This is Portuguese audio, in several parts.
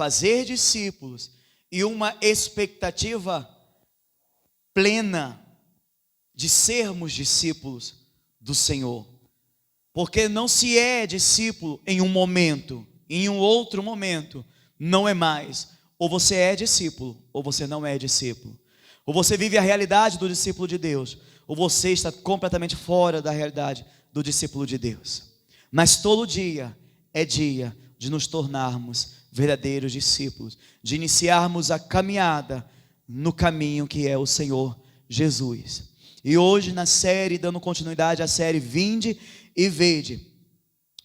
fazer discípulos e uma expectativa plena de sermos discípulos do Senhor. Porque não se é discípulo em um momento, em um outro momento não é mais. Ou você é discípulo, ou você não é discípulo. Ou você vive a realidade do discípulo de Deus, ou você está completamente fora da realidade do discípulo de Deus. Mas todo dia é dia de nos tornarmos verdadeiros discípulos, de iniciarmos a caminhada no caminho que é o Senhor Jesus. E hoje na série, dando continuidade à série Vinde e Vede,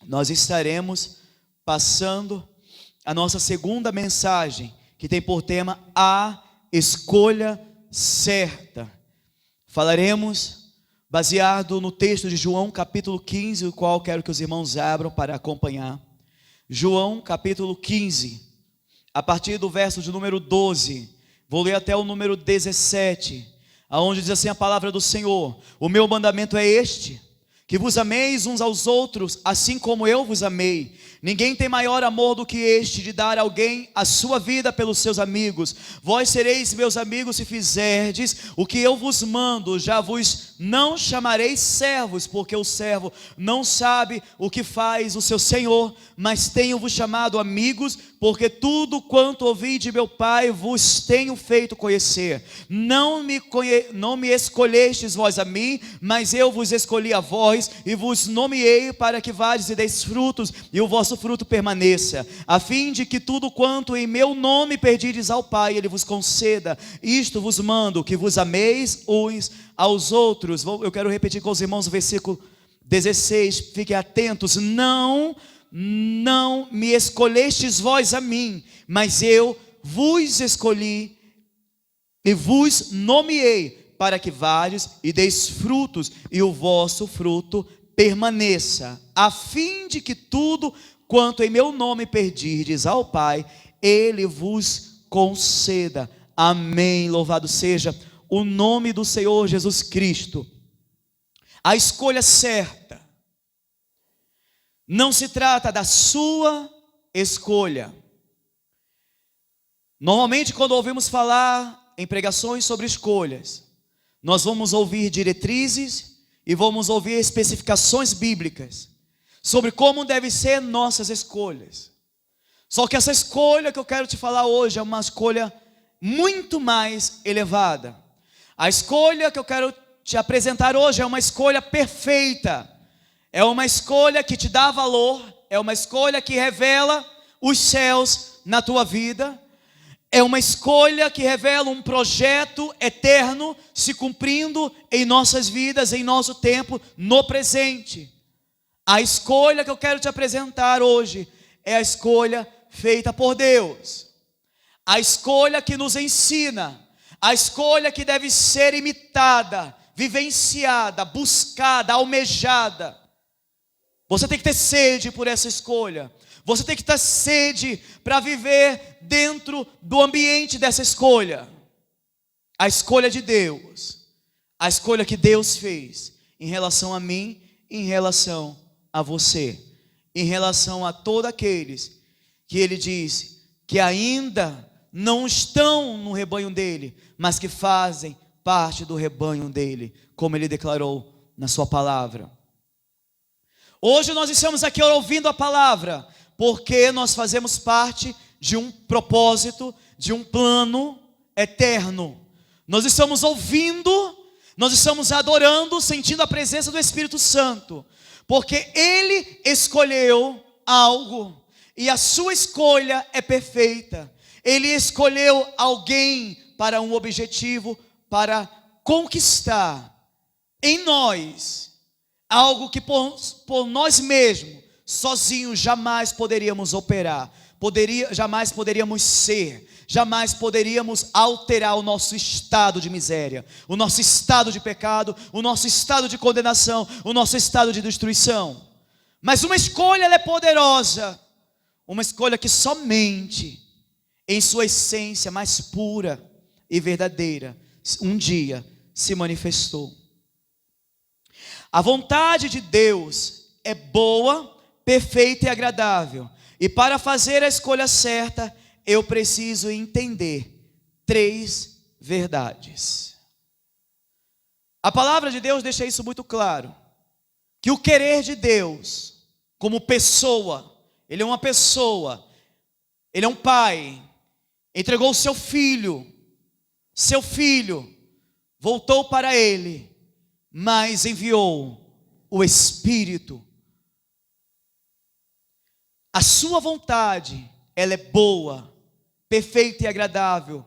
nós estaremos passando a nossa segunda mensagem, que tem por tema a escolha certa. Falaremos baseado no texto de João capítulo 15, o qual quero que os irmãos abram para acompanhar. João capítulo 15, a partir do verso de número 12, vou ler até o número 17, aonde diz assim a palavra do Senhor: o meu mandamento é este, que vos ameis uns aos outros, assim como eu vos amei. Ninguém tem maior amor do que este, de dar a alguém a sua vida pelos seus amigos. Vós sereis meus amigos se fizerdes o que eu vos mando. Já vos não chamareis servos, porque o servo não sabe o que faz o seu senhor, mas tenho-vos chamado amigos, porque tudo quanto ouvi de meu Pai vos tenho feito conhecer. Não me escolhestes vós a mim, mas eu vos escolhi a vós, e vos nomeei para que vades e deis frutos, e o vosso fruto permaneça, a fim de que tudo quanto em meu nome pedirdes ao Pai, Ele vos conceda. Isto vos mando, que vos ameis uns aos outros. Eu quero repetir com os irmãos o versículo 16, fiquem atentos. Não me escolhestes vós a mim, mas eu vos escolhi e vos nomeei para que vades e deis frutos, e o vosso fruto permaneça, a fim de que tudo quanto em meu nome pedirdes ao Pai, Ele vos conceda. Amém. Louvado seja o nome do Senhor Jesus Cristo. A escolha certa não se trata da sua escolha. Normalmente, quando ouvimos falar em pregações sobre escolhas, nós vamos ouvir diretrizes e vamos ouvir especificações bíblicas sobre como devem ser nossas escolhas. Só que essa escolha que eu quero te falar hoje é uma escolha muito mais elevada. A escolha que eu quero te apresentar hoje é uma escolha perfeita. É uma escolha que te dá valor, é uma escolha que revela os céus na tua vida. É uma escolha que revela um projeto eterno se cumprindo em nossas vidas, em nosso tempo, no presente. A escolha que eu quero te apresentar hoje é a escolha feita por Deus. A escolha que nos ensina, a escolha que deve ser imitada, vivenciada, buscada, almejada. Você tem que ter sede por essa escolha. Você tem que ter sede para viver dentro do ambiente dessa escolha. A escolha de Deus. A escolha que Deus fez em relação a mim, em relação a você, em relação a todos aqueles que Ele diz que ainda não estão no rebanho dEle, mas que fazem parte do rebanho dEle, como Ele declarou na sua palavra. Hoje nós estamos aqui ouvindo a palavra, porque nós fazemos parte de um propósito, de um plano eterno. Nós estamos ouvindo, nós estamos adorando, sentindo a presença do Espírito Santo, porque Ele escolheu algo, e a sua escolha é perfeita. Ele escolheu alguém para um objetivo, para conquistar em nós algo que por nós mesmos, sozinhos, jamais poderíamos operar, jamais poderíamos ser, jamais poderíamos alterar o nosso estado de miséria, o nosso estado de pecado, o nosso estado de condenação, o nosso estado de destruição. Mas uma escolha, ela é poderosa, uma escolha que somente em sua essência mais pura e verdadeira um dia se manifestou. A vontade de Deus é boa, perfeita e agradável. E para fazer a escolha certa, eu preciso entender 3 verdades. A palavra de Deus deixa isso muito claro, que o querer de Deus, como pessoa, Ele é uma pessoa, Ele é um pai, entregou o seu filho voltou para Ele, mas enviou o Espírito. A sua vontade, ela é boa, perfeita e agradável,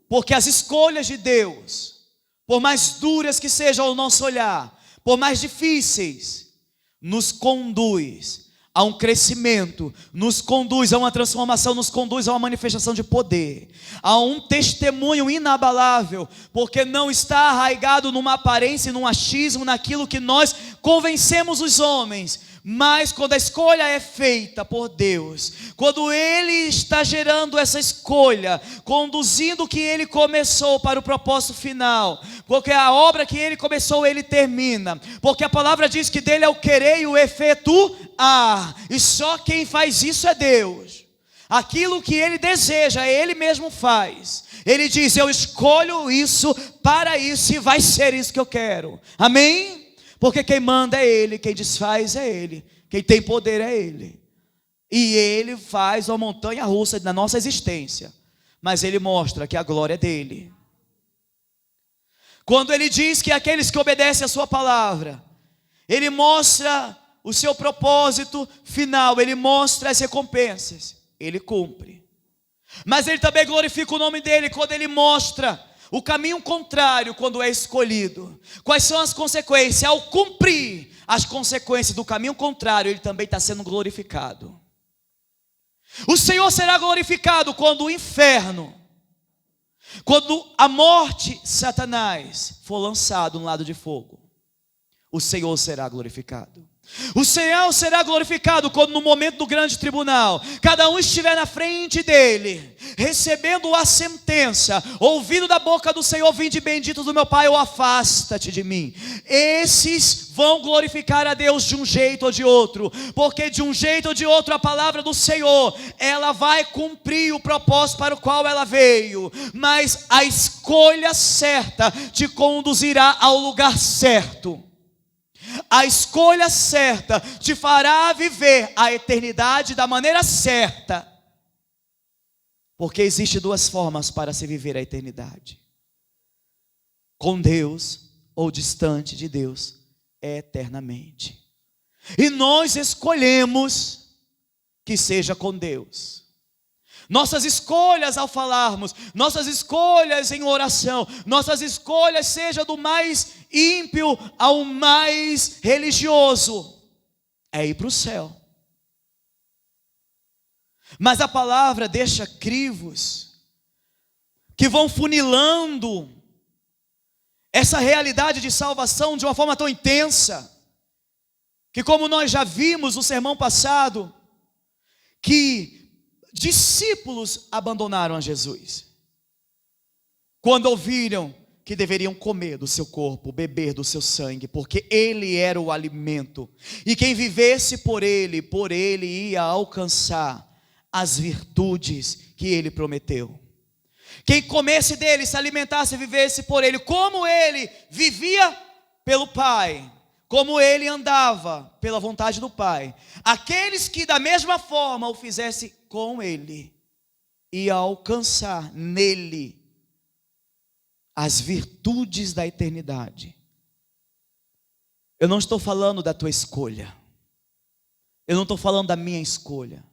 porque as escolhas de Deus, por mais duras que sejam ao nosso olhar, por mais difíceis, nos conduz a um crescimento, nos conduz a uma transformação, nos conduz a uma manifestação de poder, a um testemunho inabalável, porque não está arraigado numa aparência, num achismo, naquilo que nós convencemos os homens, mas quando a escolha é feita por Deus, quando Ele está gerando essa escolha, conduzindo o que Ele começou para o propósito final, porque a obra que Ele começou, Ele termina, porque a palavra diz que dele é o querer e o efetuar, e só quem faz isso é Deus. Aquilo que Ele deseja, Ele mesmo faz. Ele diz, eu escolho isso para isso e vai ser isso que eu quero, amém? Porque quem manda é Ele, quem desfaz é Ele, quem tem poder é Ele. E Ele faz uma montanha russa na nossa existência, mas Ele mostra que a glória é dEle. Quando Ele diz que aqueles que obedecem a sua palavra, Ele mostra o seu propósito final, Ele mostra as recompensas, Ele cumpre. Mas Ele também glorifica o nome dEle quando Ele mostra o caminho contrário quando é escolhido. Quais são as consequências? Ao cumprir as consequências do caminho contrário, Ele também está sendo glorificado. O Senhor será glorificado quando o inferno, quando a morte, Satanás, for lançado no lado de fogo. O Senhor será glorificado. O Senhor será glorificado quando no momento do grande tribunal, cada um estiver na frente dele, recebendo a sentença, ouvindo da boca do Senhor, vinde bendito do meu Pai, ou afasta-te de mim. Esses vão glorificar a Deus de um jeito ou de outro, porque de um jeito ou de outro a palavra do Senhor, ela vai cumprir o propósito para o qual ela veio, mas a escolha certa te conduzirá ao lugar certo. A escolha certa te fará viver a eternidade da maneira certa. Porque existem 2 formas para se viver a eternidade: com Deus ou distante de Deus eternamente. E nós escolhemos que seja com Deus. Nossas escolhas ao falarmos, nossas escolhas em oração, nossas escolhas seja do mais ímpio ao mais religioso, é ir para o céu. Mas a palavra deixa crivos que vão funilando essa realidade de salvação de uma forma tão intensa, que como nós já vimos no sermão passado, que discípulos abandonaram a Jesus quando ouviram que deveriam comer do seu corpo, beber do seu sangue, porque Ele era o alimento, e quem vivesse por Ele ia alcançar as virtudes que Ele prometeu. Quem comesse dele, se alimentasse, vivesse por Ele, como Ele vivia pelo Pai, como Ele andava pela vontade do Pai, aqueles que da mesma forma o fizessem com Ele, ia alcançar nele as virtudes da eternidade. Eu não estou falando da tua escolha, eu não estou falando da minha escolha,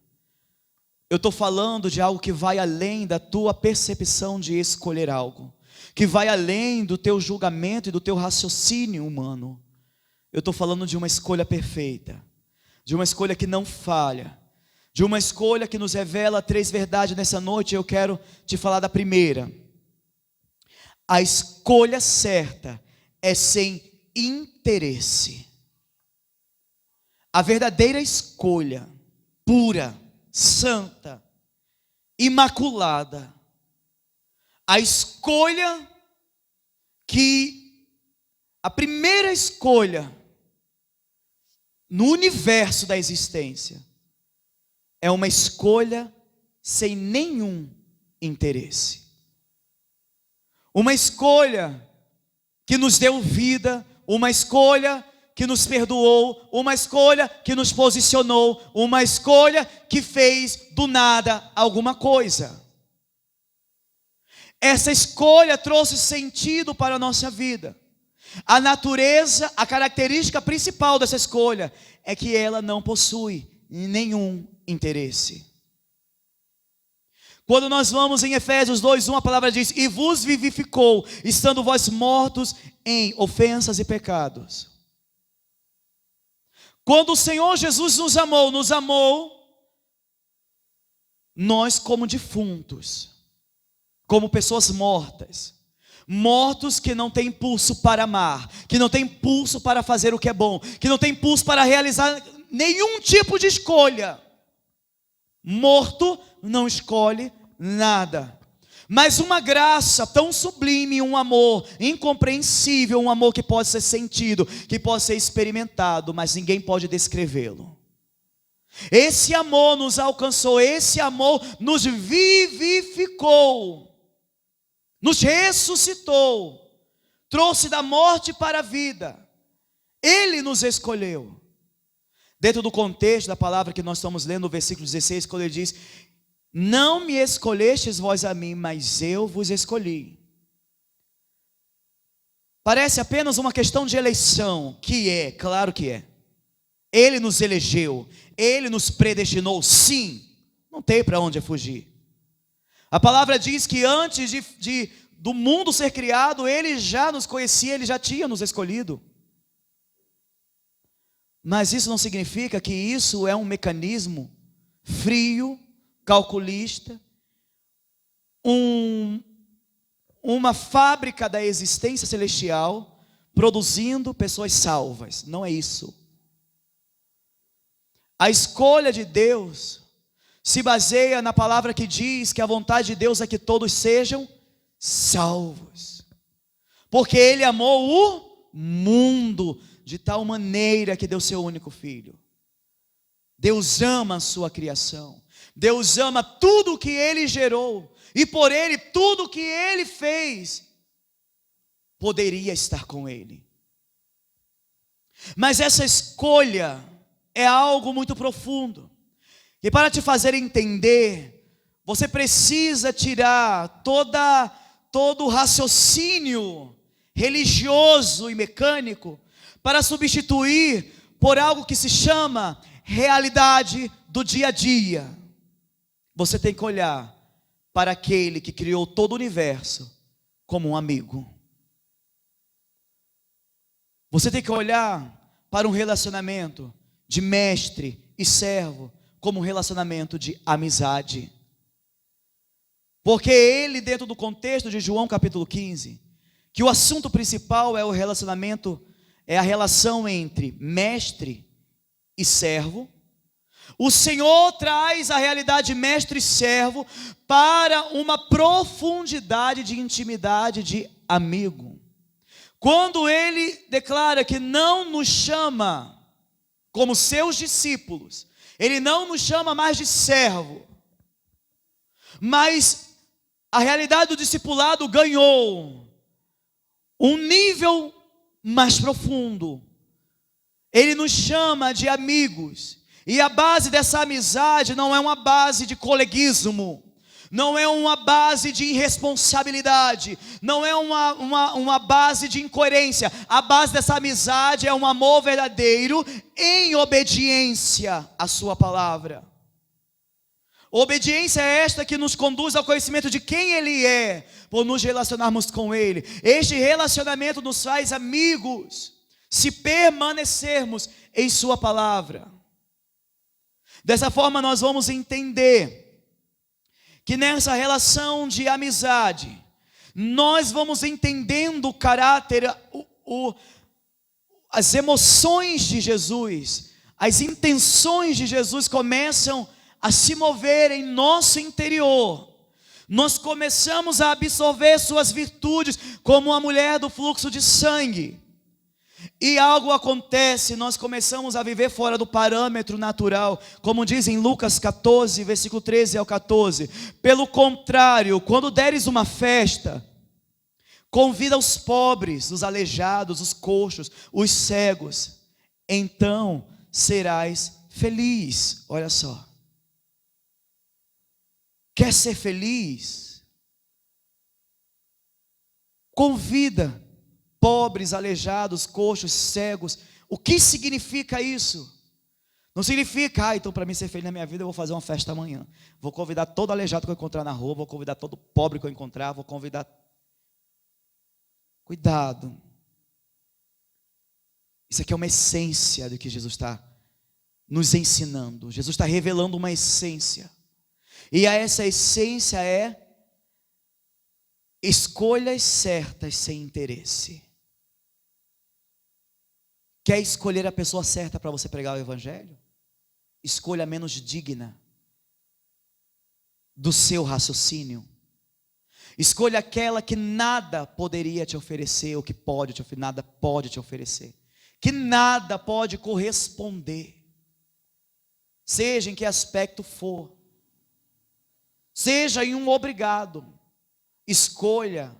eu estou falando de algo que vai além da tua percepção de escolher algo, que vai além do teu julgamento e do teu raciocínio humano. Eu estou falando de uma escolha perfeita, de uma escolha que não falha, de uma escolha que nos revela 3 verdades nessa noite. Eu quero te falar da primeira. A escolha certa é sem interesse. A verdadeira escolha, pura, santa, imaculada, a escolha que, a primeira escolha no universo da existência, é uma escolha sem nenhum interesse. Uma escolha que nos deu vida, uma escolha que nos perdoou, uma escolha que nos posicionou, uma escolha que fez do nada alguma coisa. Essa escolha trouxe sentido para a nossa vida. A natureza, a característica principal dessa escolha é que ela não possui nenhum interesse. Quando nós vamos em Efésios 2:1, a palavra diz: e vos vivificou, estando vós mortos em ofensas e pecados. Quando o Senhor Jesus nos amou nós como defuntos, como pessoas mortas, mortos que não têm impulso para amar, que não têm impulso para fazer o que é bom, que não têm impulso para realizar nenhum tipo de escolha. Morto não escolhe nada. Mas uma graça tão sublime, um amor incompreensível, um amor que pode ser sentido, que pode ser experimentado, mas ninguém pode descrevê-lo. Esse amor nos alcançou, esse amor nos vivificou, nos ressuscitou, trouxe da morte para a vida. Ele nos escolheu. Dentro do contexto da palavra que nós estamos lendo, no versículo 16, quando ele diz: não me escolhestes vós a mim, mas eu vos escolhi. Parece apenas uma questão de eleição, que é, claro que é. Ele nos elegeu, Ele nos predestinou, sim, não tem para onde fugir. A palavra diz que antes do mundo ser criado, Ele já nos conhecia, Ele já tinha nos escolhido. Mas isso não significa que isso é um mecanismo frio, calculista, uma fábrica da existência celestial, produzindo pessoas salvas. Não é isso. A escolha de Deus se baseia na palavra que diz que a vontade de Deus é que todos sejam salvos. Porque Ele amou o mundo de tal maneira que deu seu único filho. Deus ama a sua criação. Deus ama tudo que Ele gerou. E por Ele, tudo que Ele fez poderia estar com Ele. Mas essa escolha é algo muito profundo. E para te fazer entender, você precisa tirar todo o raciocínio religioso e mecânico para substituir por algo que se chama realidade do dia a dia. Você tem que olhar para aquele que criou todo o universo como um amigo. Você tem que olhar para um relacionamento de mestre e servo como um relacionamento de amizade. Porque ele, dentro do contexto de João capítulo 15, que o assunto principal é o relacionamento, é a relação entre mestre e servo. O Senhor traz a realidade mestre e servo para uma profundidade de intimidade de amigo. Quando Ele declara que não nos chama como seus discípulos, Ele não nos chama mais de servo, mas a realidade do discipulado ganhou um nível mais profundo. Ele nos chama de amigos, e a base dessa amizade não é uma base de coleguismo, não é uma base de irresponsabilidade, não é uma base de incoerência. A base dessa amizade é um amor verdadeiro em obediência à sua palavra. Obediência é esta que nos conduz ao conhecimento de quem Ele é, por nos relacionarmos com Ele. Este relacionamento nos faz amigos, se permanecermos em sua palavra. Dessa forma nós vamos entender que nessa relação de amizade, nós vamos entendendo o caráter, as emoções de Jesus, as intenções de Jesus começam a se mover em nosso interior. Nós começamos a absorver suas virtudes, como a mulher do fluxo de sangue. e algo acontece, nós começamos a viver fora do parâmetro natural, como diz em Lucas 14, versículo 13 ao 14. Pelo contrário, quando deres uma festa, convida os pobres, os aleijados, os coxos, os cegos, então serás feliz. Olha só. Quer ser feliz? Convida pobres, aleijados, coxos, cegos. O que significa isso? Não significa, então para mim ser feliz na minha vida eu vou fazer uma festa amanhã. Vou convidar todo aleijado que eu encontrar na rua, vou convidar todo pobre que eu encontrar, vou convidar... Cuidado. Isso aqui é uma essência do que Jesus está nos ensinando. Jesus está revelando uma essência. E essa essência é escolhas certas sem interesse. Quer escolher a pessoa certa para você pregar o evangelho? Escolha a menos digna do seu raciocínio. Escolha aquela que nada poderia te oferecer, ou que pode te oferecer, nada pode te oferecer, que nada pode corresponder, seja em que aspecto for, seja em um obrigado. Escolha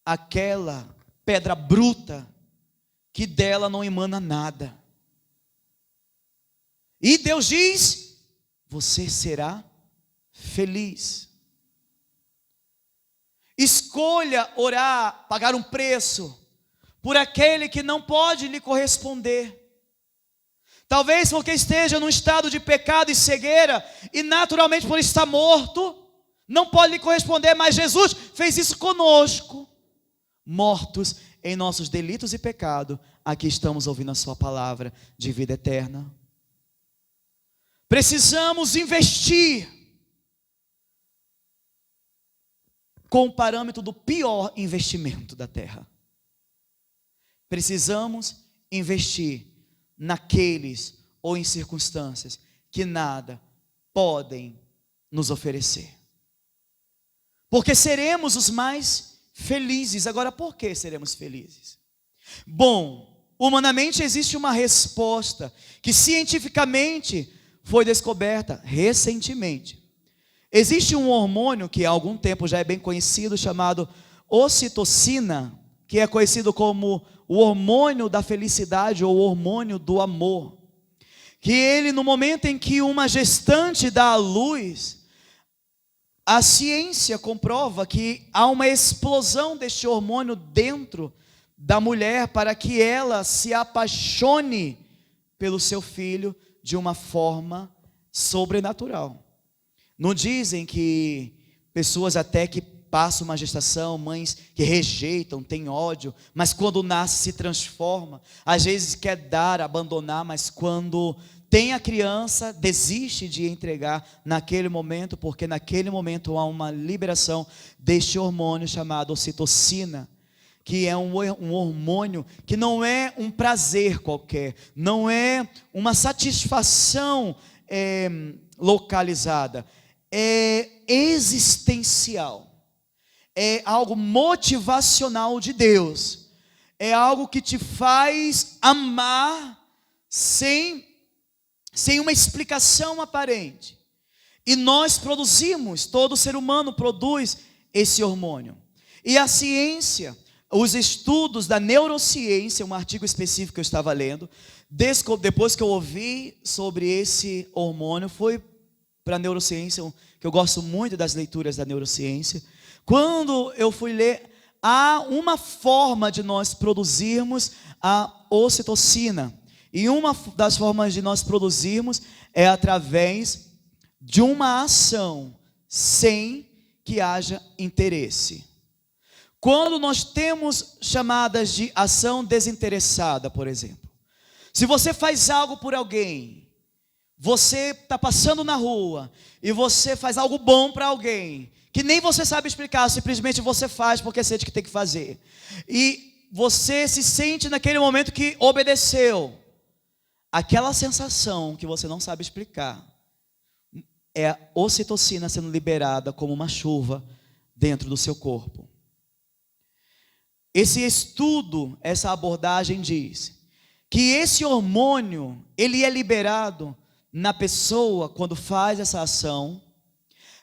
aquela pedra bruta que dela não emana nada. E Deus diz: você será feliz. Escolha orar, pagar um preço por aquele que não pode lhe corresponder. Talvez porque esteja num estado de pecado e cegueira, e naturalmente por estar morto, não pode lhe corresponder, mas Jesus fez isso conosco. Mortos em nossos delitos e pecado, aqui estamos ouvindo a sua palavra de vida eterna. Precisamos investir com o parâmetro do pior investimento da terra. Precisamos investir naqueles ou em circunstâncias que nada podem nos oferecer. Porque seremos os mais felizes. Agora, por que seremos felizes? Bom, humanamente existe uma resposta que cientificamente foi descoberta recentemente. Existe um hormônio que há algum tempo já é bem conhecido, chamado ocitocina, que é conhecido como o hormônio da felicidade ou o hormônio do amor. Que ele, no momento em que uma gestante dá à luz, a ciência comprova que há uma explosão deste hormônio dentro da mulher para que ela se apaixone pelo seu filho de uma forma sobrenatural. Não dizem que pessoas até que passam uma gestação, mães que rejeitam, têm ódio, mas quando nasce se transforma, às vezes quer dar, abandonar, mas quando tem a criança, desiste de entregar naquele momento, porque naquele momento há uma liberação deste hormônio chamado ocitocina, que é um hormônio que não é um prazer qualquer, não é uma satisfação localizada, é existencial, é algo motivacional de Deus, é algo que te faz amar sem uma explicação aparente. E nós produzimos, todo ser humano produz esse hormônio. E a ciência, os estudos da neurociência, um artigo específico que eu estava lendo, depois que eu ouvi sobre esse hormônio, foi para a neurociência, que eu gosto muito das leituras da neurociência. Quando eu fui ler, há uma forma de nós produzirmos a ocitocina. E uma das formas de nós produzirmos é através de uma ação sem que haja interesse. Quando nós temos chamadas de ação desinteressada, por exemplo. Se você faz algo por alguém, você está passando na rua e você faz algo bom para alguém, que nem você sabe explicar, simplesmente você faz porque sente que tem que fazer. E você se sente naquele momento que obedeceu. Aquela sensação que você não sabe explicar é a ocitocina sendo liberada como uma chuva dentro do seu corpo. esse estudo, essa abordagem diz que esse hormônio, ele é liberado na pessoa quando faz essa ação,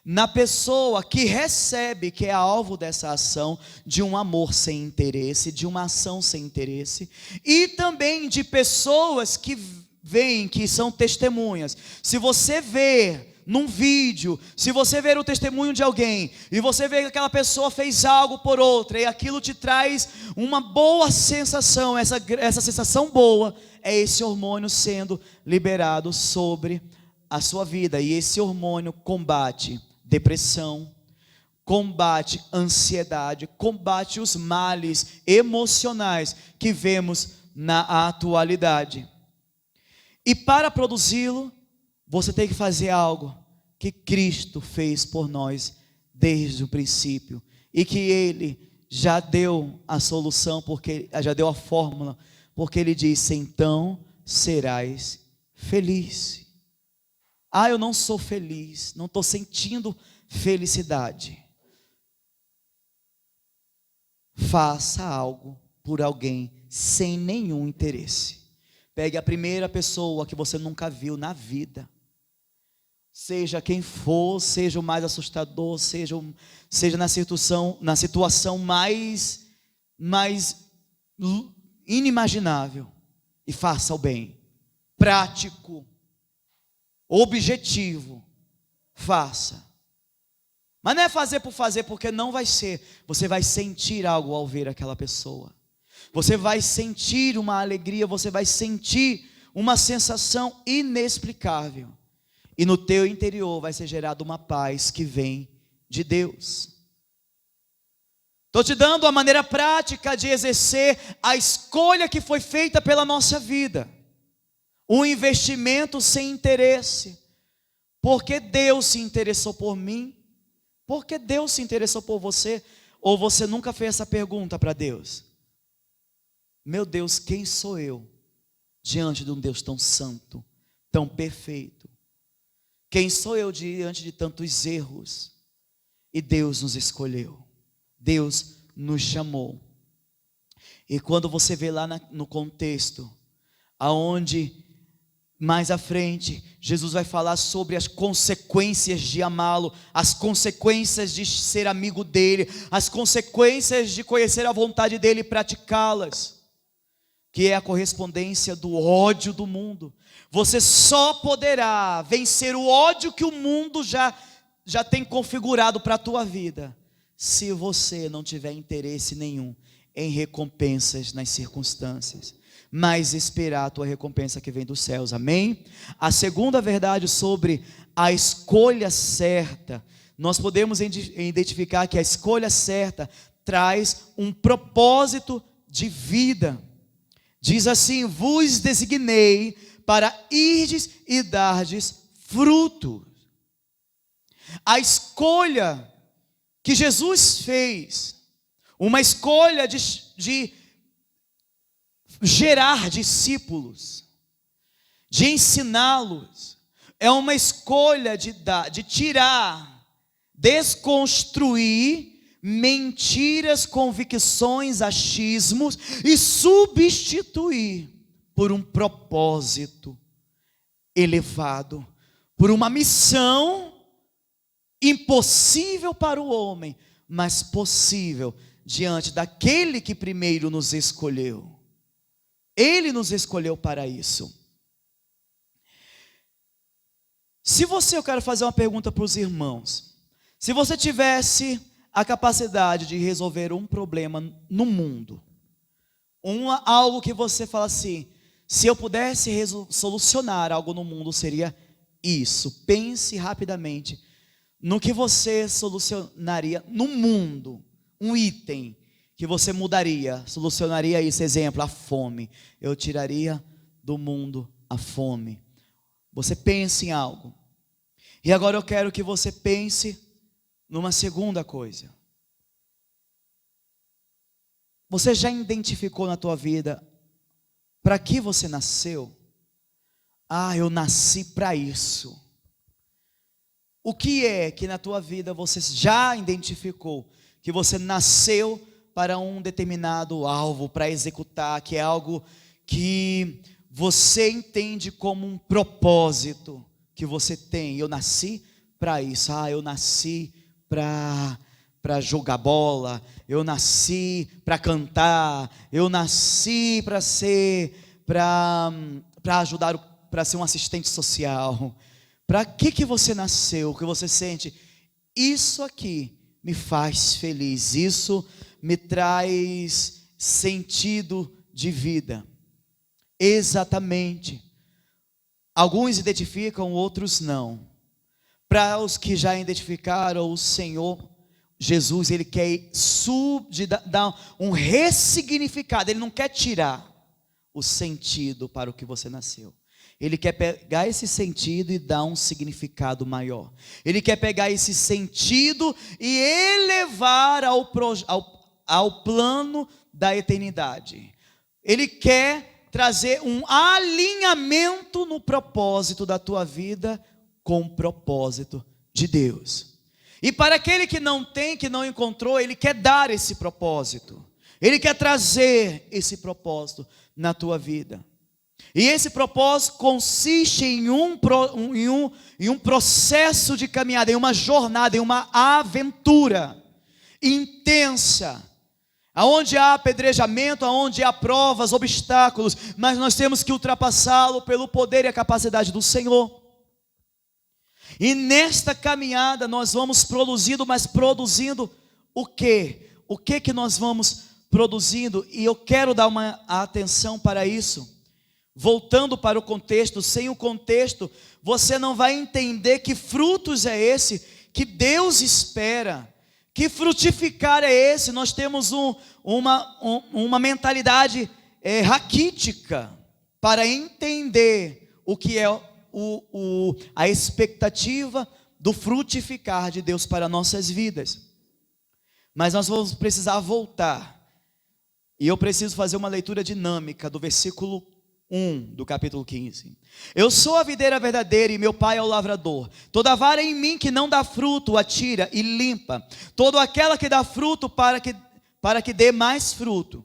na pessoa que recebe, que é alvo dessa ação, de um amor sem interesse, de uma ação sem interesse, e também de pessoas que veem, que são testemunhas. Se você vê num vídeo, se você ver o testemunho de alguém, e você vê que aquela pessoa fez algo por outra, e aquilo te traz uma boa sensação, essa sensação boa, é esse hormônio sendo liberado sobre a sua vida, e esse hormônio combate depressão, combate ansiedade, combate os males emocionais que vemos na atualidade. E para produzi-lo, você tem que fazer algo que Cristo fez por nós desde o princípio, e que Ele já deu a solução, porque já deu a fórmula, porque Ele disse: então serás feliz. Ah, eu não sou feliz, não estou sentindo felicidade. Faça algo por alguém sem nenhum interesse. Pegue a primeira pessoa que você nunca viu na vida, seja quem for, seja o mais assustador, seja na situação mais inimaginável, e faça o bem, prático, objetivo, faça. Mas não é fazer por fazer, porque não vai ser. Você vai sentir algo ao ver aquela pessoa. Você vai sentir uma alegria, você vai sentir uma sensação inexplicável. E no teu interior vai ser gerada uma paz que vem de Deus. Estou te dando a maneira prática de exercer a escolha que foi feita pela nossa vida. Um investimento sem interesse. Porque Deus se interessou por mim? Porque Deus se interessou por você? Ou você nunca fez essa pergunta para Deus? Meu Deus, quem sou eu diante de um Deus tão santo, tão perfeito? Quem sou eu diante de tantos erros? E Deus nos escolheu, Deus nos chamou. E quando você vê lá no contexto, aonde mais à frente, Jesus vai falar sobre as consequências de amá-lo, as consequências de ser amigo dele, as consequências de conhecer a vontade dele e praticá-las, que é a correspondência do ódio do mundo. Você só poderá vencer o ódio que o mundo já tem configurado para a tua vida, se você não tiver interesse nenhum em recompensas nas circunstâncias, mas esperar a tua recompensa que vem dos céus, amém? A segunda verdade sobre a escolha certa, nós podemos identificar que a escolha certa traz um propósito de vida. Diz assim: vos designei para irdes e dardes fruto. A escolha que Jesus fez, uma escolha de gerar discípulos, de ensiná-los, é uma escolha de tirar, desconstruir mentiras, convicções, achismos e substituir por um propósito elevado, por uma missão impossível para o homem, mas possível diante daquele que primeiro nos escolheu. Ele nos escolheu para isso. Eu quero fazer uma pergunta para os irmãos. Se você tivesse a capacidade de resolver um problema no mundo, algo que você fala assim: se eu pudesse solucionar algo no mundo, seria isso. Pense rapidamente no que você solucionaria no mundo, um item que você mudaria, solucionaria isso. Exemplo, a fome. Eu tiraria do mundo a fome. Você pense em algo. E agora eu quero que você pense numa segunda coisa. Você já identificou na tua vida para que você nasceu? Ah, eu nasci para isso. O que é que na tua vida você já identificou que você nasceu para um determinado alvo, para executar, que é algo que você entende como um propósito que você tem. Eu nasci para isso. Eu nasci para jogar bola, eu nasci para cantar, eu nasci para ajudar, para ser um assistente social. Para que você nasceu? O que você sente? Isso aqui me faz feliz, isso me traz sentido de vida. Exatamente. Alguns identificam, outros não. Para os que já identificaram, o Senhor Jesus, Ele quer dar um ressignificado. Ele não quer tirar o sentido para o que você nasceu. Ele quer pegar esse sentido e dar um significado maior. Ele quer pegar esse sentido e elevar ao plano da eternidade. Ele quer trazer um alinhamento no propósito da tua vida com o propósito de Deus. E para aquele que não tem, que não encontrou, Ele quer dar esse propósito. Ele quer trazer esse propósito na tua vida. E esse propósito consiste em um processo de caminhada, em uma jornada, em uma aventura intensa, aonde há apedrejamento, aonde há provas, obstáculos, mas nós temos que ultrapassá-lo pelo poder e a capacidade do Senhor. E nesta caminhada nós vamos produzindo, mas produzindo o quê? O que nós vamos produzindo? E eu quero dar uma atenção para isso. Voltando para o contexto, sem o contexto, você não vai entender que frutos é esse que Deus espera. Que frutificar é esse? Nós temos uma mentalidade raquítica para entender o que é a expectativa do frutificar de Deus para nossas vidas. Mas nós vamos precisar voltar. E eu preciso fazer uma leitura dinâmica do versículo 1 do capítulo 15. Eu sou a videira verdadeira e meu pai é o lavrador. Toda vara em mim que não dá fruto, atira e limpa. Toda aquela que dá fruto para que dê mais fruto.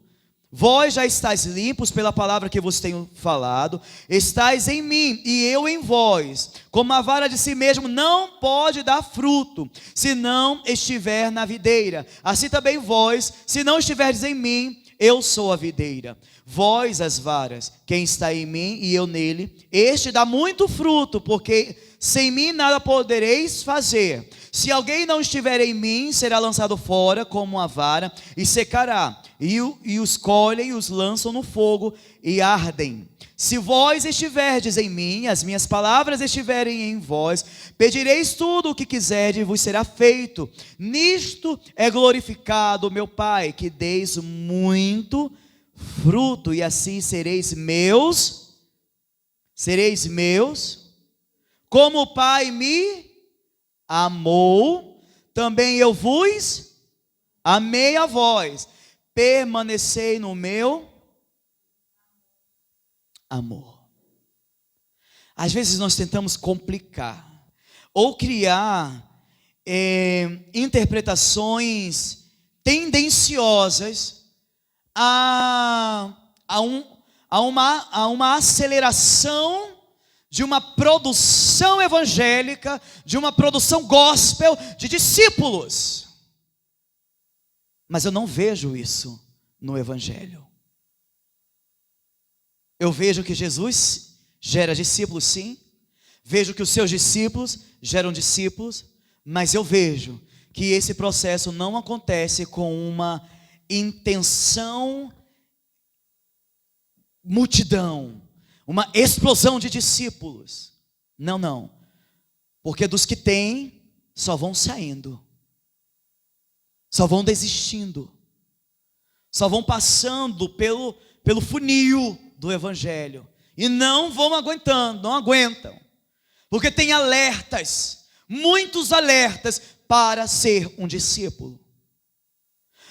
Vós já estáis limpos pela palavra que vos tenho falado. Estáis em mim e eu em vós. Como a vara de si mesmo não pode dar fruto, se não estiver na videira. Assim também vós, se não estiverdes em mim, eu sou a videira, vós as varas. Quem está em mim e eu nele, este dá muito fruto, porque sem mim nada podereis fazer. Se alguém não estiver em mim, será lançado fora como uma vara e secará. E os colhem e os lançam no fogo e ardem. Se vós estiverdes em mim, as minhas palavras estiverem em vós, pedireis tudo o que quiserdes e vos será feito. Nisto é glorificado o meu Pai, que deis muito fruto, e assim sereis meus, como o Pai me amou, também eu vos amei a vós. Permanecei no meu amor. Às vezes nós tentamos complicar ou criar interpretações tendenciosas a uma aceleração de uma produção evangélica, de uma produção gospel de discípulos. Mas eu não vejo isso no Evangelho. Eu vejo que Jesus gera discípulos, sim. Vejo que os seus discípulos geram discípulos. Mas eu vejo que esse processo não acontece com uma intenção multidão, uma explosão de discípulos. Não. Porque dos que têm, só vão saindo. Só vão desistindo. Só vão passando pelo funil do Evangelho. E não vão aguentando, não aguentam. Porque tem alertas, muitos alertas para ser um discípulo.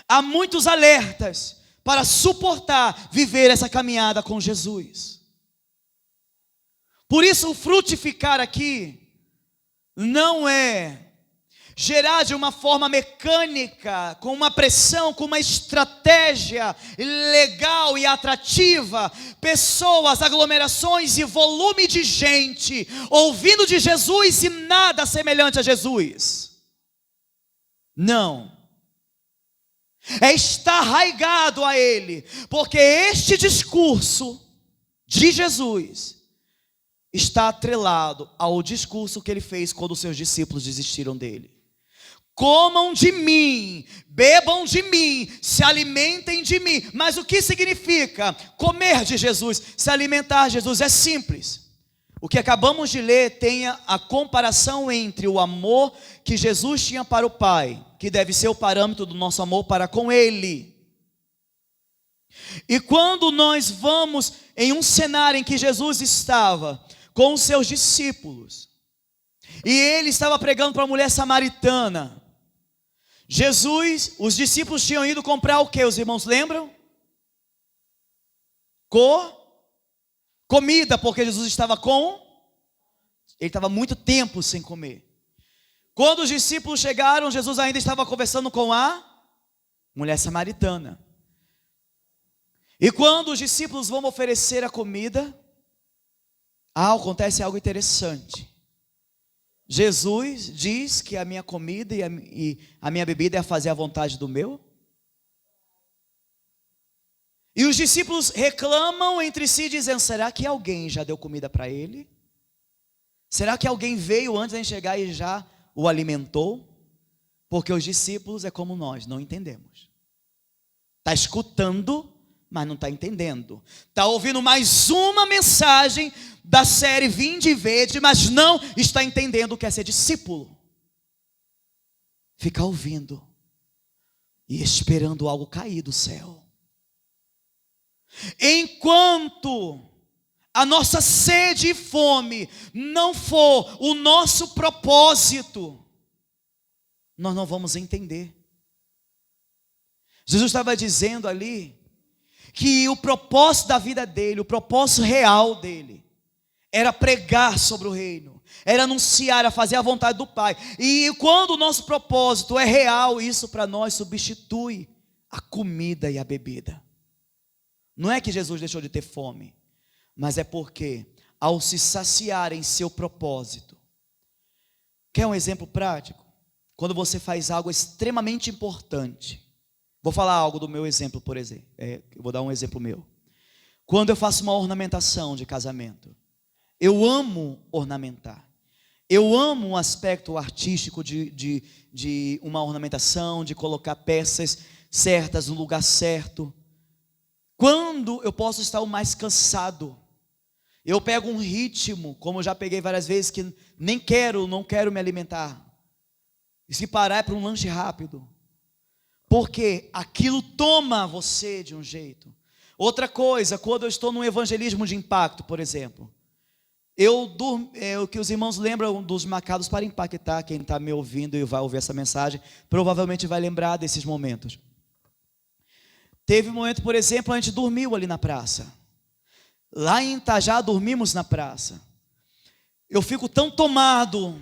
Há muitos alertas para suportar, viver essa caminhada com Jesus. Por isso o frutificar aqui não é gerar de uma forma mecânica, com uma pressão, com uma estratégia legal e atrativa, pessoas, aglomerações e volume de gente ouvindo de Jesus e nada semelhante a Jesus. Não. É estar arraigado a Ele, porque este discurso de Jesus está atrelado ao discurso que Ele fez quando os seus discípulos desistiram dele. Comam de mim, bebam de mim, se alimentem de mim. Mas o que significa comer de Jesus, se alimentar de Jesus? É simples. O que acabamos de ler tem a comparação entre o amor que Jesus tinha para o Pai, que deve ser o parâmetro do nosso amor para com Ele. E quando nós vamos em um cenário em que Jesus estava com os seus discípulos, e Ele estava pregando para a mulher samaritana, os discípulos tinham ido comprar o que? Os irmãos lembram? Comida, porque Jesus estava ele estava muito tempo sem comer. Quando os discípulos chegaram, Jesus ainda estava conversando com a mulher samaritana. E quando os discípulos vão oferecer a comida, acontece algo interessante. Jesus diz que a minha comida e a minha bebida é fazer a vontade do meu. E os discípulos reclamam entre si, dizendo: será que alguém já deu comida para ele? Será que alguém veio antes de chegar e já o alimentou? Porque os discípulos é como nós, não entendemos. Está escutando, mas não está entendendo. Está ouvindo mais uma mensagem da série Vinde e Vede, mas não está entendendo o que é ser discípulo. Fica ouvindo e esperando algo cair do céu. Enquanto a nossa sede e fome não for o nosso propósito, nós não vamos entender. Jesus estava dizendo ali que o propósito da vida dele, o propósito real dele, era pregar sobre o reino, era anunciar, era fazer a vontade do Pai. E quando o nosso propósito é real, isso para nós substitui a comida e a bebida. Não é que Jesus deixou de ter fome, mas é porque ao se saciar em seu propósito. Quer um exemplo prático? Quando você faz algo extremamente importante. Vou falar algo do meu exemplo, por exemplo. Eu vou dar um exemplo meu. Quando eu faço uma ornamentação de casamento, eu amo ornamentar. Eu amo o aspecto artístico de uma ornamentação, de colocar peças certas no lugar certo. Quando eu posso estar o mais cansado, eu pego um ritmo, como eu já peguei várias vezes, que não quero me alimentar. E se parar é para um lanche rápido. Porque aquilo toma você de um jeito. Outra coisa, quando eu estou num evangelismo de impacto, por exemplo. O que os irmãos lembram dos marcados para impactar, quem está me ouvindo e vai ouvir essa mensagem, provavelmente vai lembrar desses momentos. Teve um momento, por exemplo, a gente dormiu ali na praça. Lá em Itajá, dormimos na praça. Eu fico tão tomado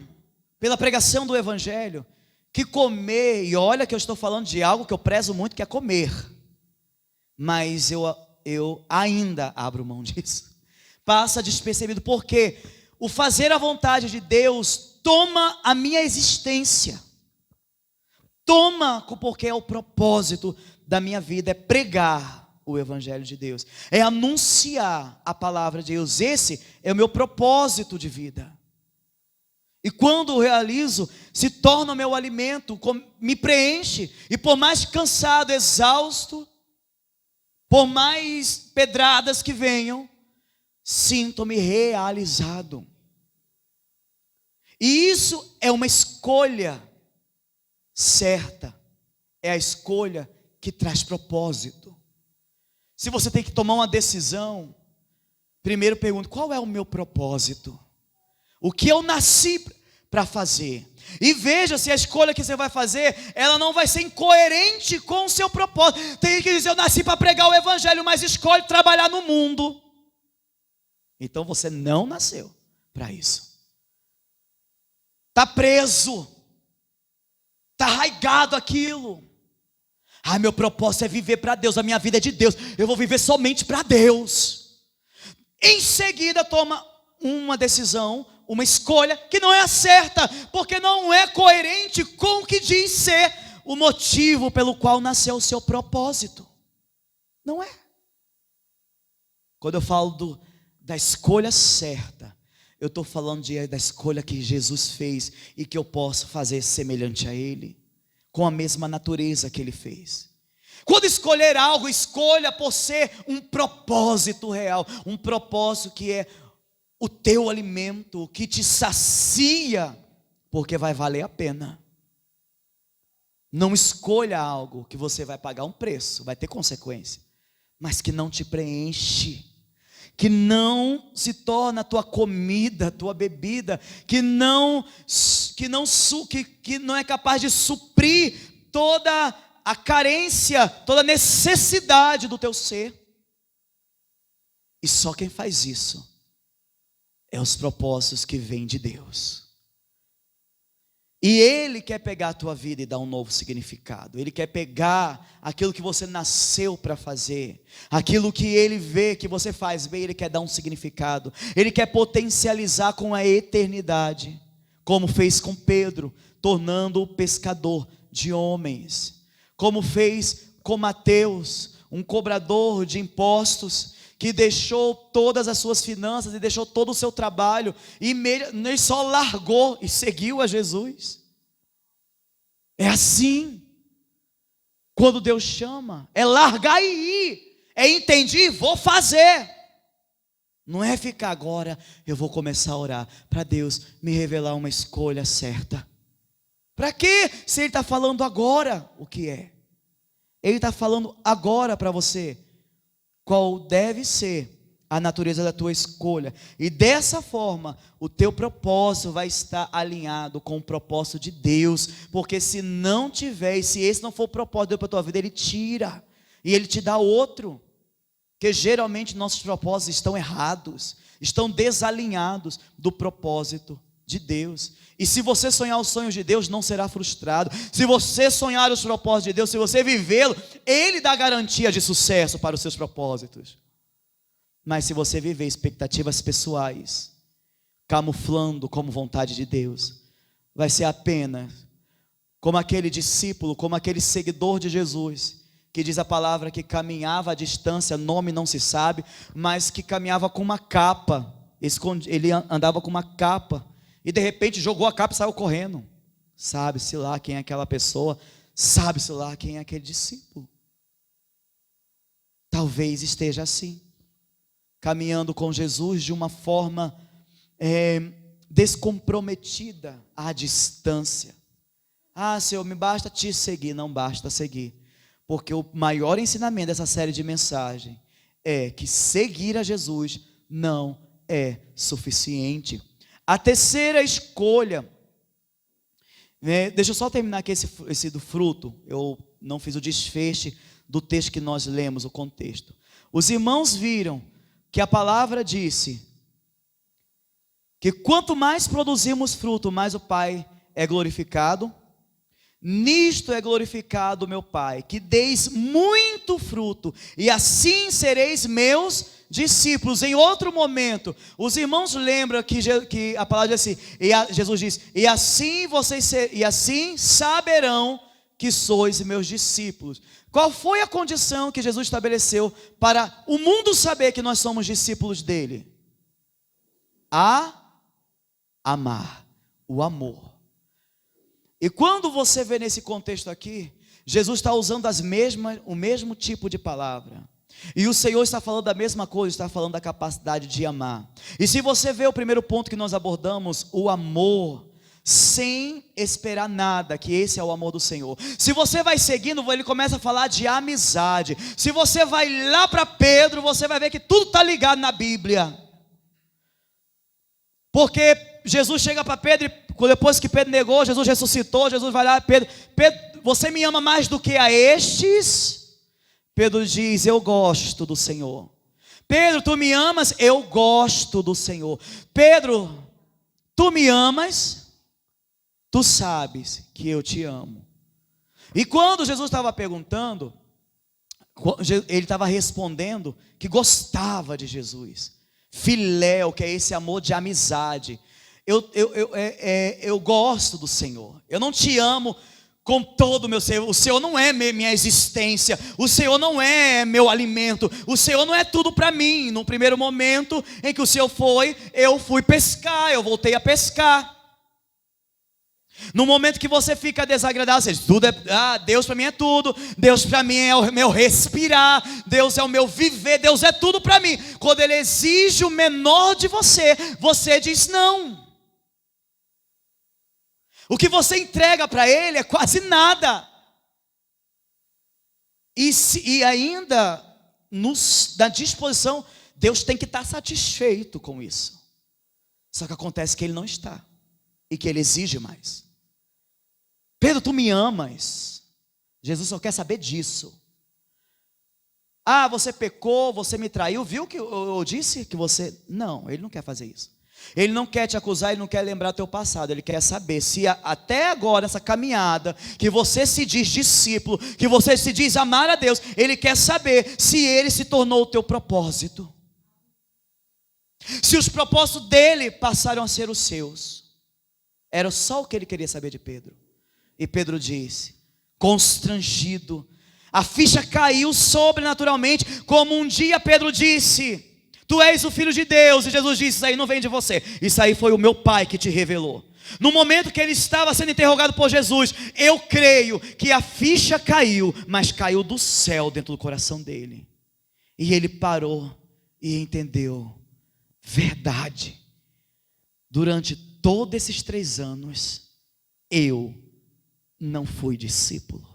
pela pregação do evangelho, que comer, e olha que eu estou falando de algo que eu prezo muito, que é comer. Mas eu ainda abro mão disso. Passa despercebido, porque o fazer a vontade de Deus toma a minha existência. Toma, porque é o propósito da minha vida, é pregar o evangelho de Deus, é anunciar a palavra de Deus. Esse é o meu propósito de vida. E quando eu realizo, se torna o meu alimento, me preenche. E por mais cansado, exausto, por mais pedradas que venham, sinto-me realizado. E isso é uma escolha certa. É a escolha que traz propósito. Se você tem que tomar uma decisão, primeiro pergunta: qual é o meu propósito? O que eu nasci para fazer? E veja se a escolha que você vai fazer, ela não vai ser incoerente com o seu propósito. Tem que dizer: eu nasci para pregar o evangelho, mas escolhe trabalhar no mundo. Então você não nasceu para isso. Está preso. está arraigado aquilo. Meu propósito é viver para Deus, a minha vida é de Deus, eu vou viver somente para Deus. Em seguida toma uma decisão, uma escolha que não é a certa, porque não é coerente com o que diz ser o motivo pelo qual nasceu o seu propósito. Não é. Quando eu falo da escolha certa, eu estou falando da escolha que Jesus fez e que eu posso fazer semelhante a Ele, com a mesma natureza que Ele fez. Quando escolher algo, escolha por ser um propósito real, um propósito que é o teu alimento, o que te sacia, porque vai valer a pena. Não escolha algo que você vai pagar um preço, vai ter consequência, mas que não te preenche, que não se torna a tua comida, a tua bebida, que não é capaz de suprir toda a carência, toda a necessidade do teu ser. E só quem faz isso é os propósitos que vêm de Deus. E Ele quer pegar a tua vida e dar um novo significado. Ele quer pegar aquilo que você nasceu para fazer, aquilo que Ele vê que você faz bem, Ele quer dar um significado. Ele quer potencializar com a eternidade, como fez com Pedro, tornando-o pescador de homens, como fez com Mateus, um cobrador de impostos, que deixou todas as suas finanças e deixou todo o seu trabalho, e ele só largou e seguiu a Jesus. É assim, quando Deus chama, é largar e ir, é entender, vou fazer. Não é ficar agora, eu vou começar a orar para Deus me revelar uma escolha certa. Para quê? Se Ele está falando agora o que é. Ele está falando agora para você qual deve ser a natureza da tua escolha. E dessa forma, o teu propósito vai estar alinhado com o propósito de Deus. Porque se não tiver, e se esse não for o propósito de Deus para a tua vida, Ele tira. E Ele te dá outro. Porque geralmente nossos propósitos estão errados, estão desalinhados do propósito de Deus. E se você sonhar os sonhos de Deus, não será frustrado. Se você sonhar os propósitos de Deus, se você vivê-lo, Ele dá garantia de sucesso para os seus propósitos. Mas se você viver expectativas pessoais, camuflando como vontade de Deus, vai ser apenas como aquele discípulo, como aquele seguidor de Jesus, que diz a palavra que caminhava à distância, nome não se sabe, mas que caminhava com uma capa, ele andava com uma capa, e de repente jogou a capa e saiu correndo. Sabe-se lá quem é aquela pessoa, sabe-se lá quem é aquele discípulo. Talvez esteja assim, caminhando com Jesus de uma forma descomprometida, à distância. Senhor, me basta te seguir. Não basta seguir, porque o maior ensinamento dessa série de mensagens é que seguir a Jesus não é suficiente. A terceira escolha, deixa eu só terminar aqui esse do fruto. Eu não fiz o desfecho do texto que nós lemos, o contexto. Os irmãos viram que a palavra disse que quanto mais produzimos fruto, mais o Pai é glorificado. Nisto é glorificado meu Pai, que deis muito fruto, e assim sereis meus discípulos. Em outro momento, os irmãos lembram que a palavra diz assim, Jesus diz, e assim saberão que sois meus discípulos. Qual foi a condição que Jesus estabeleceu para o mundo saber que nós somos discípulos dele? Amar, o amor. E quando você vê nesse contexto aqui, Jesus está usando o mesmo tipo de palavra. E o Senhor está falando da mesma coisa, está falando da capacidade de amar. E se você vê o primeiro ponto que nós abordamos, o amor, sem esperar nada, que esse é o amor do Senhor. Se você vai seguindo, ele começa a falar de amizade. Se você vai lá para Pedro, você vai ver que tudo está ligado na Bíblia. Porque Jesus chega para Pedro, e depois que Pedro negou, Jesus ressuscitou, Jesus vai lá, Pedro, você me ama mais do que a estes? Pedro diz, eu gosto do Senhor. Pedro, tu me amas? Eu gosto do Senhor. Pedro, tu me amas? Tu sabes que eu te amo. E quando Jesus estava perguntando, ele estava respondendo que gostava de Jesus. Filéu, que é esse amor de amizade. Eu gosto do Senhor. Eu não te amo com todo o meu ser. O Senhor não é minha existência. O Senhor não é meu alimento. O Senhor não é tudo para mim. No primeiro momento em que o Senhor foi, eu fui pescar. Eu voltei a pescar. No momento que você fica desagradado, você diz, tudo Deus para mim é tudo, Deus para mim é o meu respirar, Deus é o meu viver, Deus é tudo para mim. Quando Ele exige o menor de você, você diz não. O que você entrega para Ele é quase nada. E ainda, na disposição, Deus tem que estar satisfeito com isso. Só que acontece que Ele não está, e que Ele exige mais. Pedro, tu me amas? Jesus só quer saber disso. Você pecou, você me traiu. Viu que eu disse que você... Não, Ele não quer fazer isso. Ele não quer te acusar, Ele não quer lembrar teu passado. Ele quer saber se até agora, essa caminhada, que você se diz discípulo, que você se diz amar a Deus, Ele quer saber se Ele se tornou o teu propósito. Se os propósitos dEle passaram a ser os seus. Era só o que Ele queria saber de Pedro. E Pedro disse, constrangido, a ficha caiu sobrenaturalmente, como um dia Pedro disse, tu és o Filho de Deus, e Jesus disse, isso aí não vem de você, isso aí foi o meu Pai que te revelou. No momento que ele estava sendo interrogado por Jesus, eu creio que a ficha caiu, mas caiu do céu dentro do coração dele. E ele parou e entendeu, verdade, durante todos esses 3 anos, eu não fui discípulo.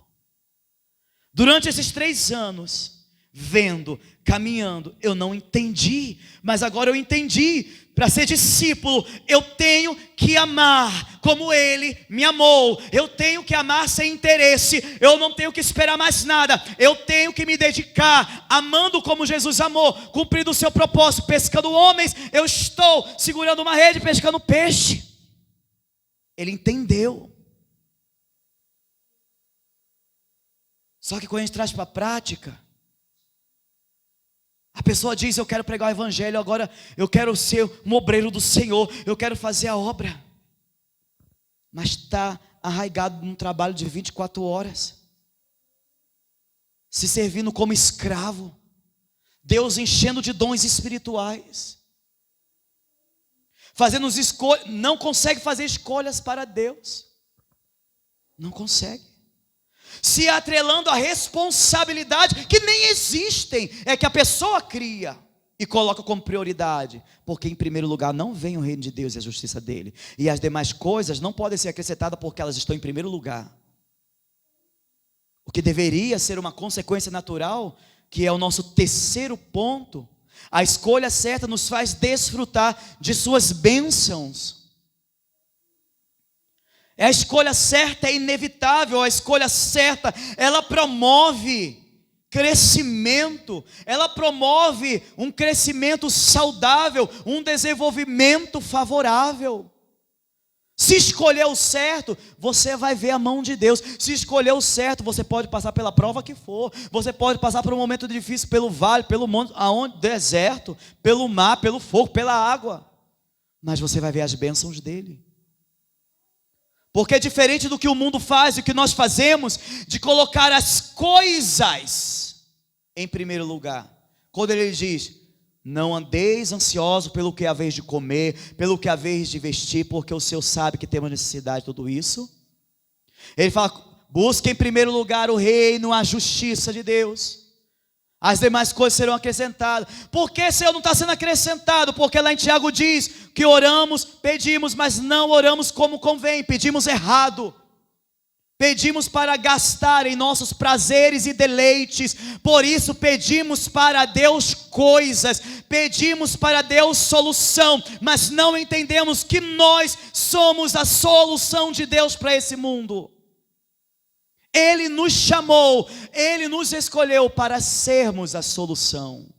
Durante esses 3 anos, vendo, caminhando, eu não entendi, mas agora eu entendi. Para ser discípulo, eu tenho que amar como Ele me amou. Eu tenho que amar sem interesse. Eu não tenho que esperar mais nada. Eu tenho que me dedicar, amando como Jesus amou, cumprindo o seu propósito, pescando homens. Eu estou segurando uma rede, pescando peixe. Ele entendeu. Só que quando a gente traz para a prática, a pessoa diz, eu quero pregar o evangelho, agora eu quero ser um obreiro do Senhor, eu quero fazer a obra. Mas está arraigado num trabalho de 24 horas, se servindo como escravo, Deus enchendo de dons espirituais, fazendo escolhas, não consegue fazer escolhas para Deus, não consegue. Se atrelando a responsabilidade que nem existem, é que a pessoa cria e coloca como prioridade, porque em primeiro lugar não vem o reino de Deus e a justiça dele, e as demais coisas não podem ser acrescentadas porque elas estão em primeiro lugar. O que deveria ser uma consequência natural, que é o nosso terceiro ponto, a escolha certa nos faz desfrutar de suas bênçãos. A escolha certa é inevitável, a escolha certa, ela promove crescimento, ela promove um crescimento saudável, um desenvolvimento favorável. Se escolher o certo, você vai ver a mão de Deus. Se escolher o certo, você pode passar pela prova que for, você pode passar por um momento difícil, pelo vale, pelo monte, deserto, pelo mar, pelo fogo, pela água, mas você vai ver as bênçãos dele. Porque é diferente do que o mundo faz, do que nós fazemos, de colocar as coisas em primeiro lugar. Quando ele diz, não andeis ansiosos pelo que é a vez de comer, pelo que é a vez de vestir, porque o Senhor sabe que temos necessidade de tudo isso. Ele fala, busque em primeiro lugar o reino, a justiça de Deus. As demais coisas serão acrescentadas. Por que, Senhor, não está sendo acrescentado? Porque lá em Tiago diz que oramos, pedimos, mas não oramos como convém, pedimos errado. Pedimos para gastar em nossos prazeres e deleites. Por isso pedimos para Deus coisas, pedimos para Deus solução, mas não entendemos que nós somos a solução de Deus para esse mundo. Ele nos chamou, Ele nos escolheu para sermos a solução.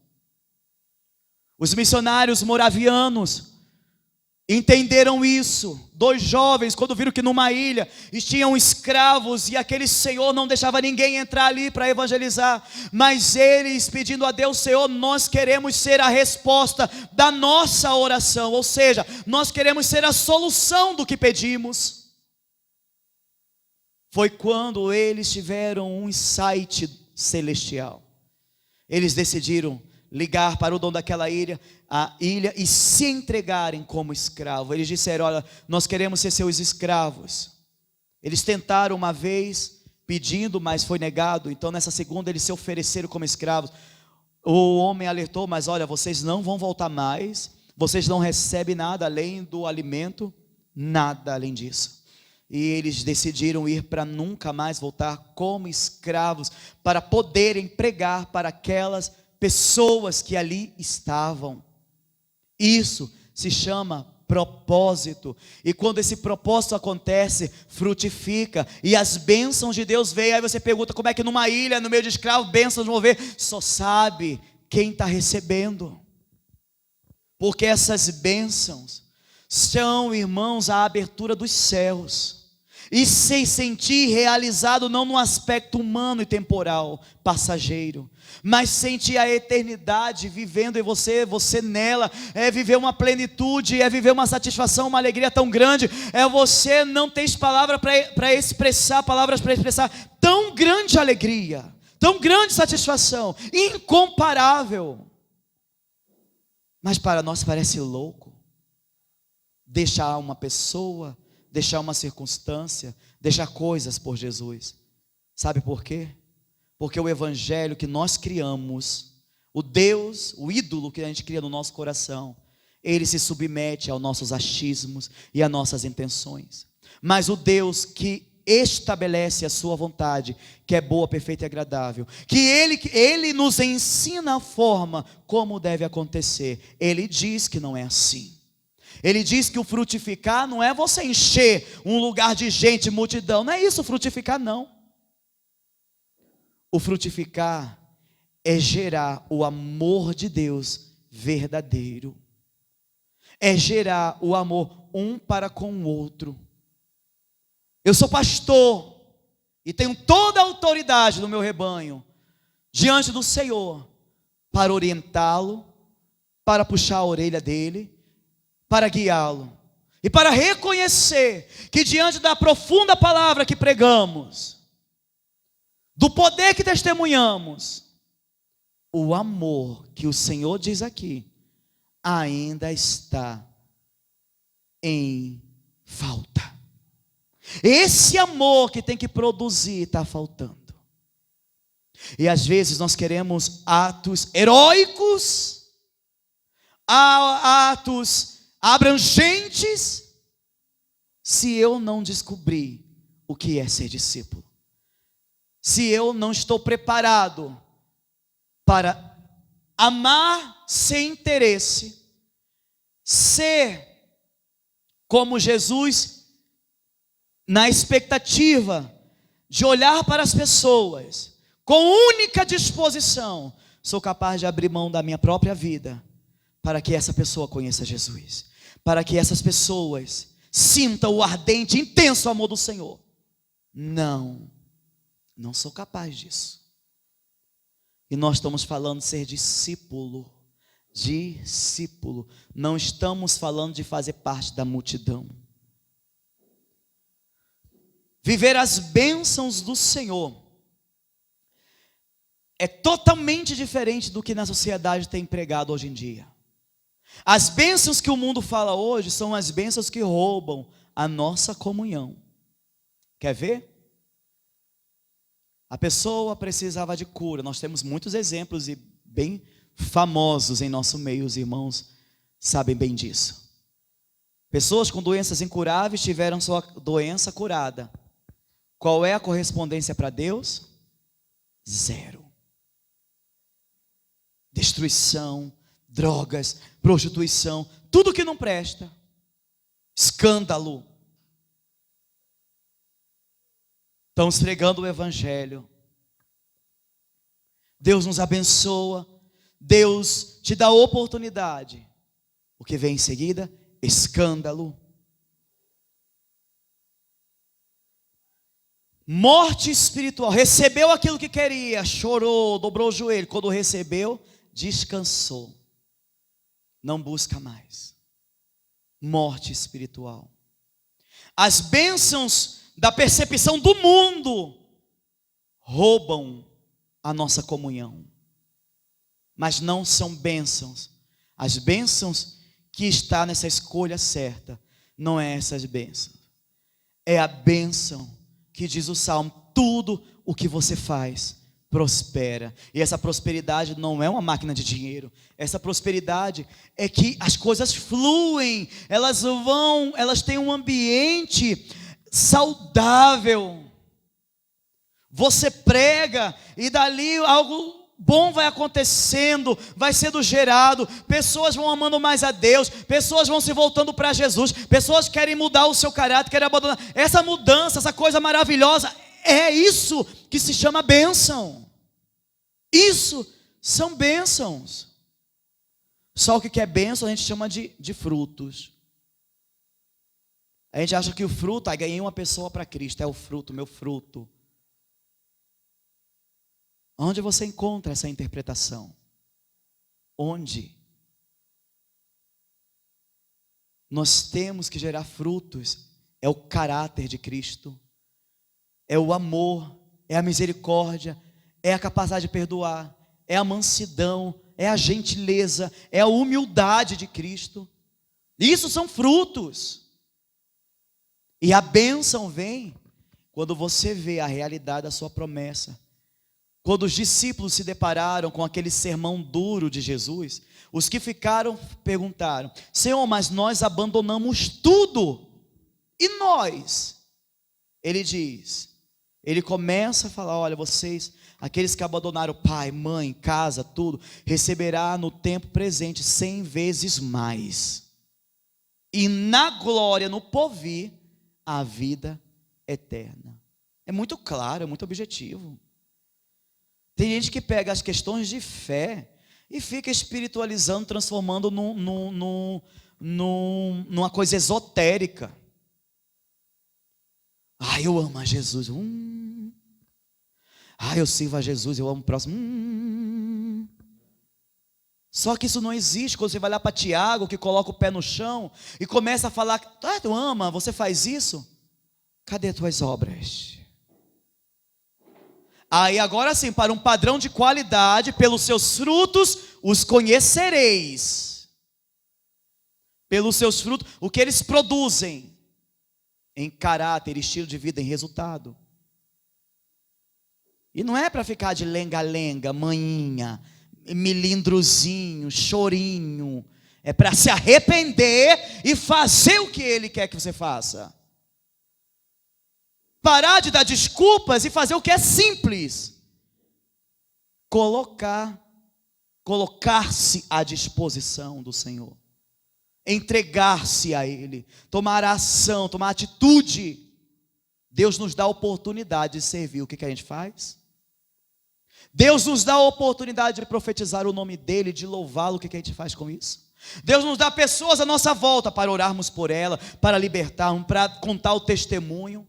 Os missionários moravianos entenderam isso. 2 jovens, quando viram que numa ilha tinham escravos e aquele senhor não deixava ninguém entrar ali para evangelizar, mas eles pedindo a Deus: Senhor, nós queremos ser a resposta da nossa oração, ou seja, nós queremos ser a solução do que pedimos. Foi quando eles tiveram um insight celestial. Eles decidiram ligar para o dono daquela ilha, e se entregarem como escravo. Eles disseram: olha, nós queremos ser seus escravos. Eles tentaram uma vez pedindo, mas foi negado. Então nessa segunda eles se ofereceram como escravos. O homem alertou: mas olha, vocês não vão voltar mais, vocês não recebem nada além do alimento, nada além disso. E eles decidiram ir para nunca mais voltar como escravos, para poderem pregar para aquelas pessoas que ali estavam. Isso se chama propósito. E quando esse propósito acontece, frutifica, e as bênçãos de Deus vêm. Aí você pergunta: como é que numa ilha, no meio de escravos, bênçãos vão ver? Só sabe quem está recebendo. Porque essas bênçãos são, irmãos, a abertura dos céus. E se sentir realizado não no aspecto humano e temporal, passageiro, mas sentir a eternidade vivendo em você, você nela, é viver uma plenitude, é viver uma satisfação, uma alegria tão grande, é você não ter palavras para expressar tão grande alegria, tão grande satisfação, incomparável. Mas para nós parece louco deixar uma pessoa, deixar uma circunstância, deixar coisas por Jesus. Sabe por quê? Porque o evangelho que nós criamos, o Deus, o ídolo que a gente cria no nosso coração, ele se submete aos nossos achismos e às nossas intenções. Mas o Deus que estabelece a sua vontade, que é boa, perfeita e agradável, que ele nos ensina a forma como deve acontecer. Ele diz que não é assim. Ele diz que o frutificar não é você encher um lugar de gente, multidão. Não é isso frutificar, não. O frutificar é gerar o amor de Deus verdadeiro. É gerar o amor um para com o outro. Eu sou pastor e tenho toda a autoridade do meu rebanho diante do Senhor para orientá-lo, para puxar a orelha dele, para guiá-lo e para reconhecer que diante da profunda palavra que pregamos, do poder que testemunhamos, o amor que o Senhor diz aqui ainda está em falta. Esse amor que tem que produzir está faltando. E às vezes nós queremos atos heróicos, atos abrangentes, se eu não descobrir o que é ser discípulo, se eu não estou preparado para amar sem interesse, ser como Jesus, na expectativa de olhar para as pessoas com única disposição, sou capaz de abrir mão da minha própria vida para que essa pessoa conheça Jesus, para que essas pessoas sintam o ardente, intenso amor do Senhor. Não sou capaz disso. E nós estamos falando de ser discípulo, não estamos falando de fazer parte da multidão. Viver as bênçãos do Senhor é totalmente diferente do que na sociedade tem pregado hoje em dia. As bênçãos que o mundo fala hoje são as bênçãos que roubam a nossa comunhão. Quer ver? A pessoa precisava de cura. Nós temos muitos exemplos e bem famosos em nosso meio, os irmãos sabem bem disso. Pessoas com doenças incuráveis tiveram sua doença curada. Qual é a correspondência para Deus? 0. Destruição, drogas, prostituição, tudo que não presta, escândalo. Estamos pregando o evangelho. Deus nos abençoa, Deus te dá oportunidade. O que vem em seguida escândalo, morte espiritual. Recebeu aquilo que queria, chorou, dobrou o joelho. Quando recebeu, descansou, não busca mais. Morte espiritual. As bênçãos da percepção do mundo roubam a nossa comunhão, mas não são bênçãos. As bênçãos que está nessa escolha certa não é essas bênçãos, é a bênção que diz o Salmo: tudo o que você faz prospera. E essa prosperidade não é uma máquina de dinheiro. Essa prosperidade é que as coisas fluem, elas têm um ambiente saudável. Você prega e dali algo bom vai acontecendo, vai sendo gerado, pessoas vão amando mais a Deus, pessoas vão se voltando para Jesus, pessoas querem mudar o seu caráter, querem abandonar. Essa mudança, essa coisa maravilhosa, é isso que se chama bênção. Isso são bênçãos. Só o que é bênção a gente chama de frutos. A gente acha que o fruto, ganhei uma pessoa para Cristo, é o fruto, meu fruto. Onde você encontra essa interpretação? Onde? Nós temos que gerar frutos. É o caráter de Cristo, é o amor, é a misericórdia, é a capacidade de perdoar, é a mansidão, é a gentileza, é a humildade de Cristo. Isso são frutos. E a bênção vem quando você vê a realidade da sua promessa. Quando os discípulos se depararam com aquele sermão duro de Jesus, os que ficaram perguntaram: Senhor, mas nós abandonamos tudo, e nós? Ele começa a falar: olha, vocês, aqueles que abandonaram pai, mãe, casa, tudo, receberá no tempo presente 100 vezes mais, e na glória, no porvir, a vida eterna. É muito claro, é muito objetivo. Tem gente que pega as questões de fé e fica espiritualizando, transformando numa coisa esotérica. Eu amo a Jesus. Eu sirvo a Jesus, eu amo o próximo. Só que isso não existe. Quando você vai lá para Tiago, que coloca o pé no chão e começa a falar: tu ama, você faz isso? Cadê tuas obras? Aí agora sim, para um padrão de qualidade, pelos seus frutos os conhecereis. Pelos seus frutos, o que eles produzem em caráter, estilo de vida, em resultado. E não é para ficar de lenga-lenga, manhinha, milindrozinho, chorinho. É para se arrepender e fazer o que Ele quer que você faça. Parar de dar desculpas e fazer o que é simples. Colocar-se à disposição do Senhor. Entregar-se a Ele. Tomar ação, tomar atitude. Deus nos dá a oportunidade de servir. O que a gente faz? Deus nos dá a oportunidade de profetizar o nome dEle, de louvá-lo. O que a gente faz com isso? Deus nos dá pessoas à nossa volta para orarmos por ela, para libertarmos, para contar o testemunho.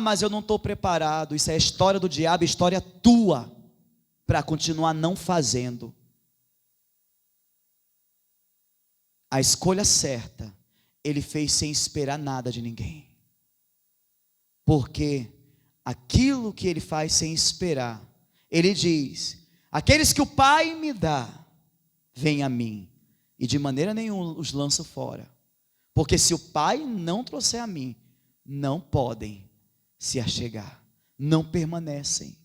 Mas eu não estou preparado. Isso é a história do diabo, história tua, para continuar não fazendo. A escolha certa, ele fez sem esperar nada de ninguém. Porque aquilo que ele faz sem esperar, ele diz: aqueles que o Pai me dá, vêm a mim, e de maneira nenhuma os lanço fora. Porque se o Pai não trouxer a mim, não podem se achegar, não permanecem.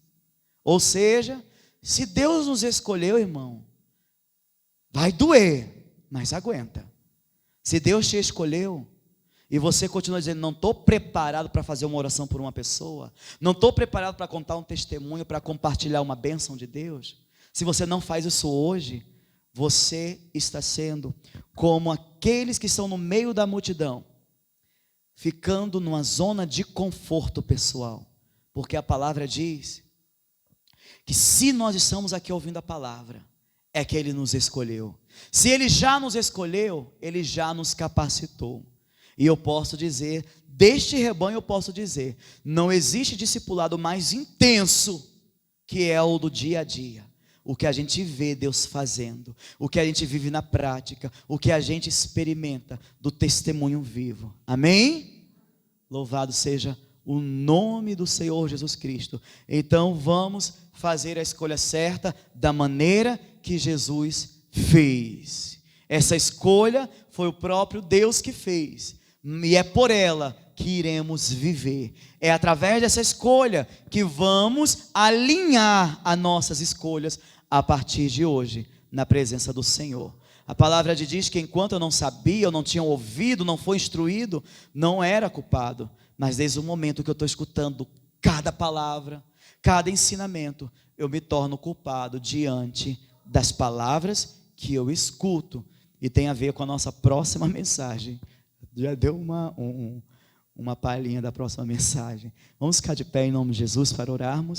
Ou seja, se Deus nos escolheu, irmão, vai doer, mas aguenta. Se Deus te escolheu e você continua dizendo: não estou preparado para fazer uma oração por uma pessoa, não estou preparado para contar um testemunho, para compartilhar uma bênção de Deus, se você não faz isso hoje, você está sendo como aqueles que estão no meio da multidão, ficando numa zona de conforto pessoal. Porque a palavra diz que se nós estamos aqui ouvindo a palavra, é que Ele nos escolheu. Se Ele já nos escolheu, Ele já nos capacitou. E eu posso dizer, deste rebanho eu posso dizer, não existe discipulado mais intenso que é o do dia a dia. O que a gente vê Deus fazendo, o que a gente vive na prática, o que a gente experimenta do testemunho vivo. Amém? Louvado seja o nome do Senhor Jesus Cristo. Então vamos fazer a escolha certa da maneira que Jesus fez. Essa escolha foi o próprio Deus que fez, e é por ela que iremos viver. É através dessa escolha que vamos alinhar as nossas escolhas a partir de hoje, na presença do Senhor. A palavra de diz que enquanto eu não sabia, eu não tinha ouvido, não foi instruído, não era culpado. Mas desde o momento que eu estou escutando cada palavra, cada ensinamento, eu me torno culpado diante das palavras que eu escuto. E tem a ver com a nossa próxima mensagem. Já deu uma palhinha da próxima mensagem. Vamos ficar de pé em nome de Jesus para orarmos.